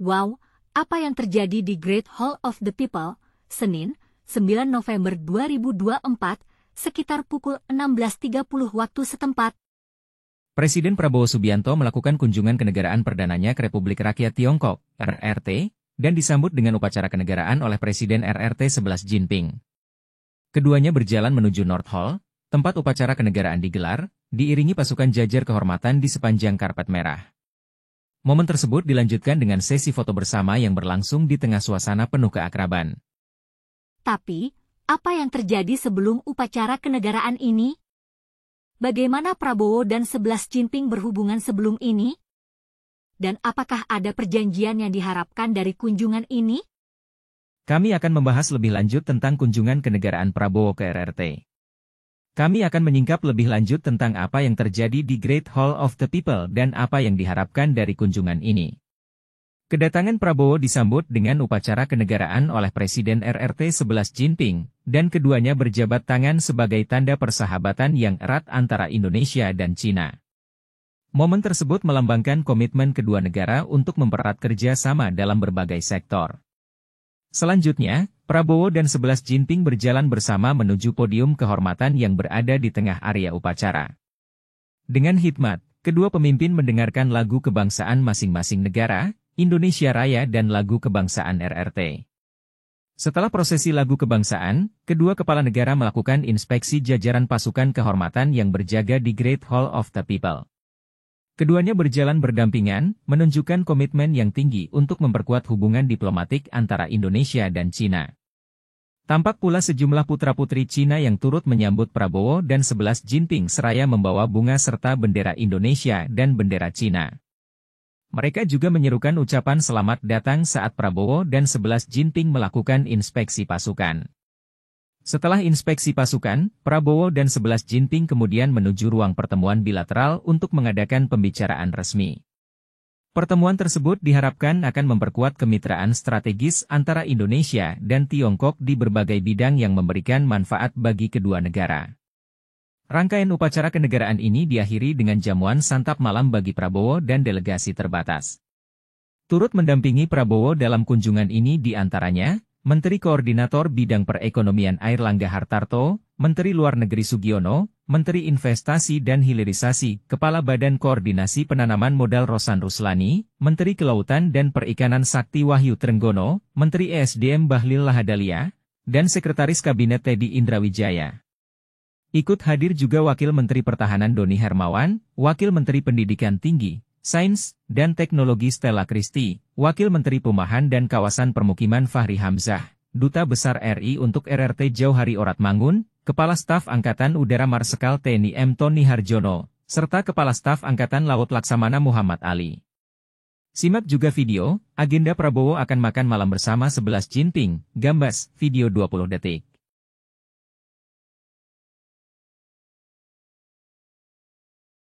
Wow, apa yang terjadi di Great Hall of the People, Senin, 9 November 2024, sekitar pukul 16.30 waktu setempat. Presiden Prabowo Subianto melakukan kunjungan kenegaraan perdananya ke Republik Rakyat Tiongkok, RRT, dan disambut dengan upacara kenegaraan oleh Presiden RRT 11 Jinping. Keduanya berjalan menuju North Hall, tempat upacara kenegaraan digelar, diiringi pasukan jajar kehormatan di sepanjang karpet merah. Momen tersebut dilanjutkan dengan sesi foto bersama yang berlangsung di tengah suasana penuh keakraban. Tapi, apa yang terjadi sebelum upacara kenegaraan ini? Bagaimana Prabowo dan 11 Jinping berhubungan sebelum ini? Dan apakah ada perjanjian yang diharapkan dari kunjungan ini? Kami akan membahas lebih lanjut tentang kunjungan kenegaraan Prabowo ke RRT. Kami akan menyingkap lebih lanjut tentang apa yang terjadi di Great Hall of the People dan apa yang diharapkan dari kunjungan ini. Kedatangan Prabowo disambut dengan upacara kenegaraan oleh Presiden RRT 11 Jinping, dan keduanya berjabat tangan sebagai tanda persahabatan yang erat antara Indonesia dan Cina. Momen tersebut melambangkan komitmen kedua negara untuk mempererat kerja sama dalam berbagai sektor. Selanjutnya, Prabowo dan 11 Jinping berjalan bersama menuju podium kehormatan yang berada di tengah area upacara. Dengan hikmat, kedua pemimpin mendengarkan lagu kebangsaan masing-masing negara, Indonesia Raya dan lagu kebangsaan RRT. Setelah prosesi lagu kebangsaan, kedua kepala negara melakukan inspeksi jajaran pasukan kehormatan yang berjaga di Great Hall of the People. Keduanya berjalan berdampingan, menunjukkan komitmen yang tinggi untuk memperkuat hubungan diplomatik antara Indonesia dan Cina. Tampak pula sejumlah putra-putri Cina yang turut menyambut Prabowo dan 11 Jinping seraya membawa bunga serta bendera Indonesia dan bendera Cina. Mereka juga menyerukan ucapan selamat datang saat Prabowo dan 11 Jinping melakukan inspeksi pasukan. Setelah inspeksi pasukan, Prabowo dan 11 Jinping kemudian menuju ruang pertemuan bilateral untuk mengadakan pembicaraan resmi. Pertemuan tersebut diharapkan akan memperkuat kemitraan strategis antara Indonesia dan Tiongkok di berbagai bidang yang memberikan manfaat bagi kedua negara. Rangkaian upacara kenegaraan ini diakhiri dengan jamuan santap malam bagi Prabowo dan delegasi terbatas. Turut mendampingi Prabowo dalam kunjungan ini diantaranya, Menteri Koordinator Bidang Perekonomian Airlangga Hartarto, Menteri Luar Negeri Sugiono, Menteri Investasi dan Hilirisasi, Kepala Badan Koordinasi Penanaman Modal Rosan Ruslani, Menteri Kelautan dan Perikanan Sakti Wahyu Trenggono, Menteri ESDM Bahlil Lahadalia, dan Sekretaris Kabinet Teddy Indrawijaya. Ikut hadir juga Wakil Menteri Pertahanan Doni Hermawan, Wakil Menteri Pendidikan Tinggi, Sains dan Teknologi Stella Christie, Wakil Menteri Perumahan dan Kawasan Permukiman Fahri Hamzah, Duta Besar RI untuk RRT Jauhari Oratmangun, Kepala Staf Angkatan Udara Marsikal TNI M. Tony Harjono, serta Kepala Staf Angkatan Laut Laksamana Muhammad Ali. Simak juga video, agenda Prabowo akan makan malam bersama 11 Jinping, Gambas, video 20 detik.